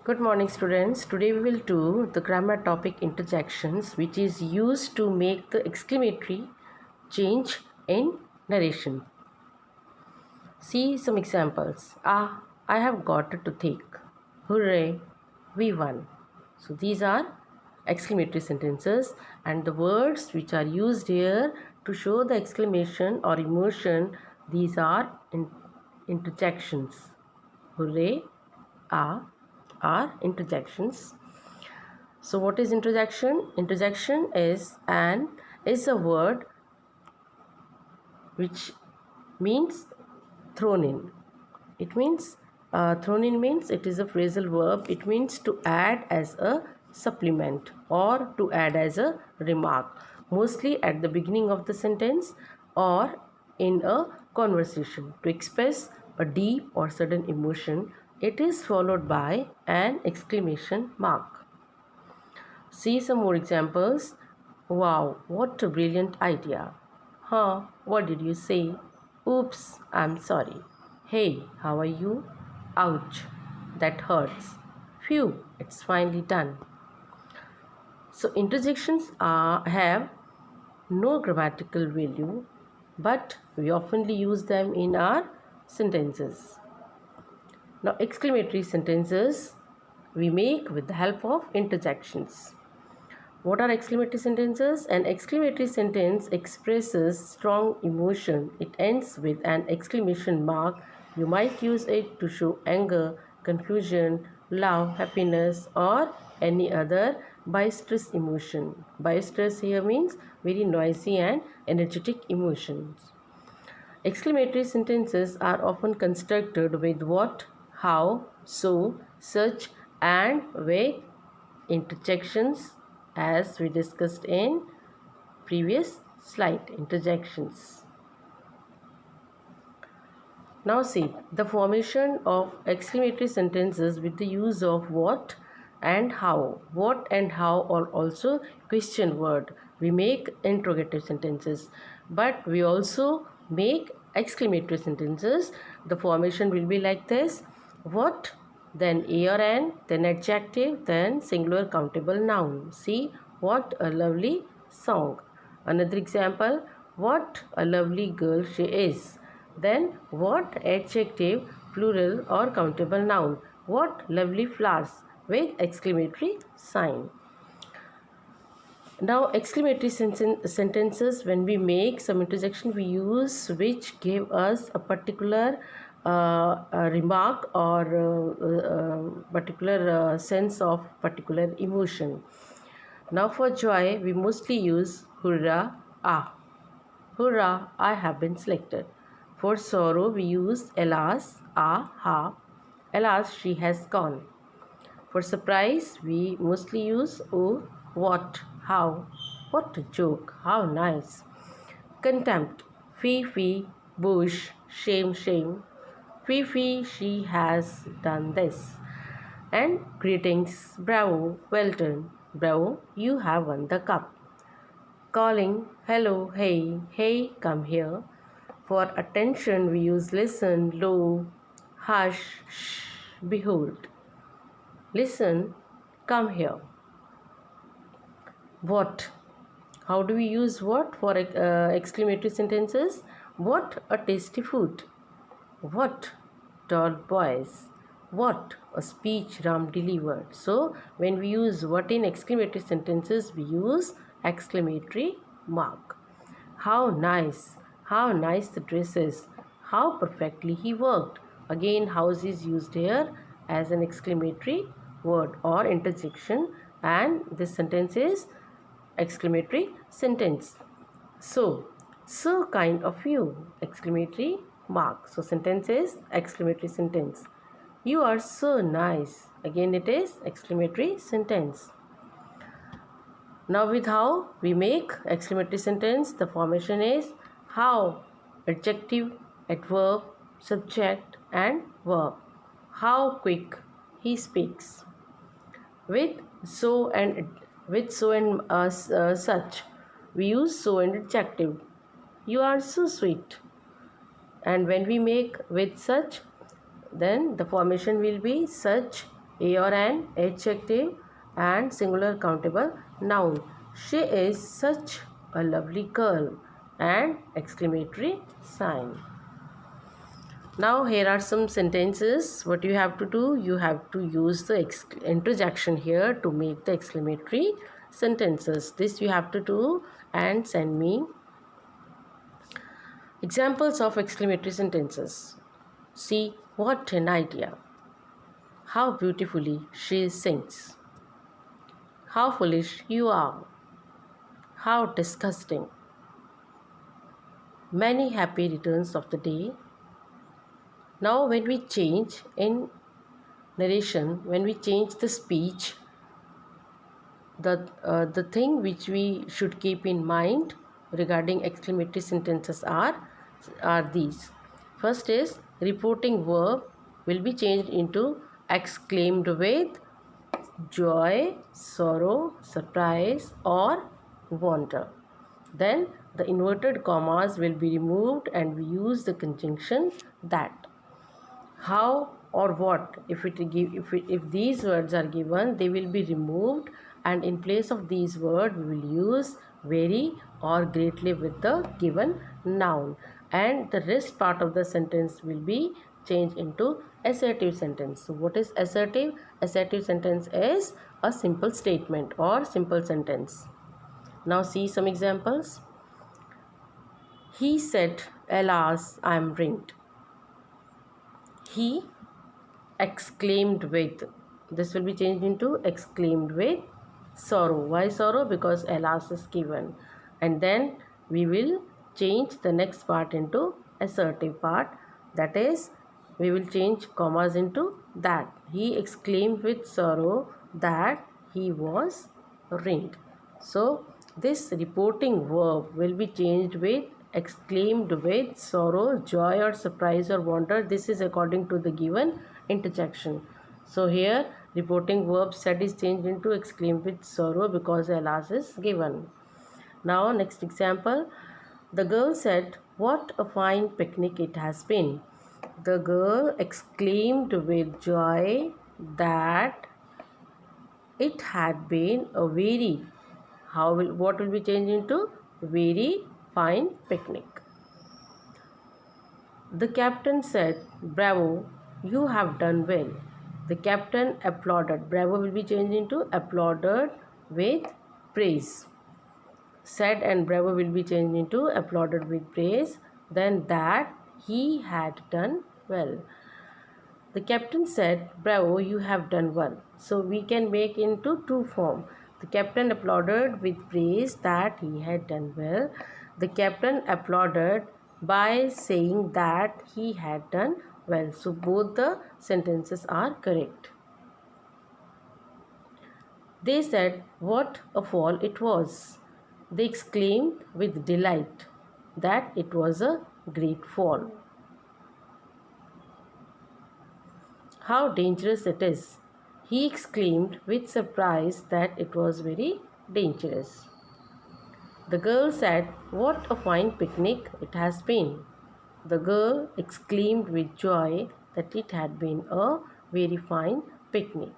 Good morning, students. Today we will do the grammar topic interjections, which is used to make the exclamatory change in narration. See some examples. I have got to think. Hooray, we won. So these are exclamatory sentences, and the words which are used here to show the exclamation or emotion, these are interjections. Hooray, ah are interjections. So what is interjection? Interjection is a word which means thrown in. It means thrown in means it is a phrasal verb. It means to add as a supplement or to add as a remark, mostly at the beginning of the sentence or in a conversation to express a deep or sudden emotion. It is followed by an exclamation mark. See some more examples. Wow, what a brilliant idea. Huh, what did you say? Oops, I'm sorry. Hey, how are you? Ouch, that hurts. Phew, it's finally done. So interjections have no grammatical value, but we often use them in our sentences. Now, exclamatory sentences we make with the help of interjections. What are exclamatory sentences? An exclamatory sentence expresses strong emotion. It ends with an exclamation mark. You might use it to show anger, confusion, love, happiness, or any other boisterous emotion. Boisterous here means very noisy and energetic emotions. Exclamatory sentences are often constructed with what, how, so, such, and with interjections as we discussed in previous slide. Interjections. Now see the formation of exclamatory sentences with the use of what and how. What and how are also question word. We make interrogative sentences, but we also make exclamatory sentences. The formation will be like this: what, then a or an, then adjective, then singular countable noun. See, what a lovely song. Another example: what a lovely girl she is. Then what adjective, plural or countable noun. What lovely flowers with exclamatory sign. Now exclamatory sentences, when we make some interjection we use which give us a particular remark or particular sense of particular emotion. Now for joy we mostly use hurrah, ah. Hurrah, I have been selected. For sorrow, we use alas, ah, ha. Alas, she has gone. For surprise, we mostly use oh, what, how. What a joke, how nice. Contempt, fee, fee, bush, shame, shame. Fee, fee, she has done this. And greetings, bravo, well done. Bravo, you have won the cup. Calling, hello, hey, hey, come here. For attention, we use listen, low, hush, shh, behold. Listen, come here. What? How do we use what for exclamatory sentences? What a tasty food. What tall boys. What a speech Ram delivered. So when we use what in exclamatory sentences, we use exclamatory mark. How nice. How nice the dress is. How perfectly he worked. Again, house is used here as an exclamatory word or interjection, and this sentence is exclamatory sentence. So kind of you, exclamatory mark. So sentence is exclamatory sentence. You are so nice. Again it is exclamatory sentence. Now with how we make exclamatory sentence, the formation is how, adjective, adverb, subject and verb. How quick he speaks. With so and such, we use so and adjective. You are so sweet. And when we make with such, then the formation will be such, A or an adjective and singular countable noun. She is such a lovely girl and exclamatory sign. Now here are some sentences. What you have to do, you have to use the interjection here to make the exclamatory sentences. This you have to do and send me examples of exclamatory sentences. See, what an idea. How beautifully she sings. How foolish you are. How disgusting. Many happy returns of the day. Now when we change in narration, when we change the speech, the thing which we should keep in mind regarding exclamatory sentences are these. First is reporting verb will be changed into exclaimed with joy, sorrow, surprise or wonder. Then the inverted commas will be removed and we use the conjunction that. How or what, if these words are given, they will be removed and in place of these words we will use very or greatly with the given noun, and the rest part of the sentence will be changed into assertive sentence. So what is assertive? Assertive sentence is a simple statement or simple sentence. Now see some examples. He said, alas, I am ruined. He exclaimed with, this will be changed into exclaimed with sorrow. Why sorrow? Because alas is given, and then we will change the next part into assertive part, that is we will change commas into that. He exclaimed with sorrow that he was ruined. So this reporting verb will be changed with exclaimed with sorrow, joy or surprise or wonder. This is according to the given interjection. So here reporting verb said is changed into exclaimed with sorrow because alas is given. Now next example. The girl said, what a fine picnic it has been. The girl exclaimed with joy that it had been a very, what will be changed into very fine picnic. The captain said, bravo, you have done well. The captain applauded. Bravo will be changed into applauded with praise. Said and bravo will be changed into applauded with praise. Then that he had done well. The captain said, bravo, you have done well. So we can make into two form. The captain applauded with praise that he had done well. The captain applauded by saying that he had done well. So both the sentences are correct. They said, what a fall it was. They exclaimed with delight that it was a great fall. How dangerous it is. He exclaimed with surprise that it was very dangerous. The girl said, what a fine picnic it has been. The girl exclaimed with joy that it had been a very fine picnic.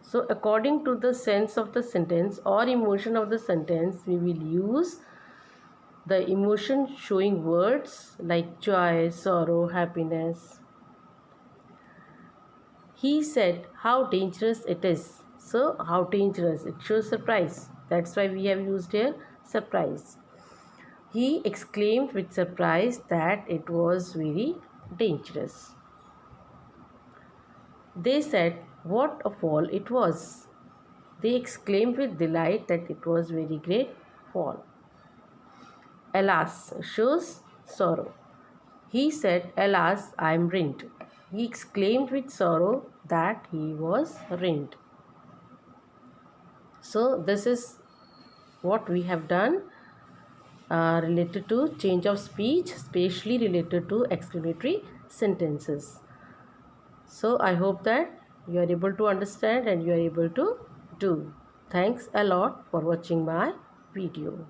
So according to the sense of the sentence or emotion of the sentence, we will use the emotion showing words like joy, sorrow, happiness. He said, how dangerous it is. So how dangerous? It shows surprise. That's why we have used here surprise. He exclaimed with surprise that it was very dangerous. They said, what a fall it was. They exclaimed with delight that it was very great fall. Alas shows sorrow. He said, alas, I am ruined. He exclaimed with sorrow that he was ruined. So this is what we have done related to change of speech, especially related to exclamatory sentences. So I hope that you are able to understand and you are able to do. Thanks a lot for watching my video.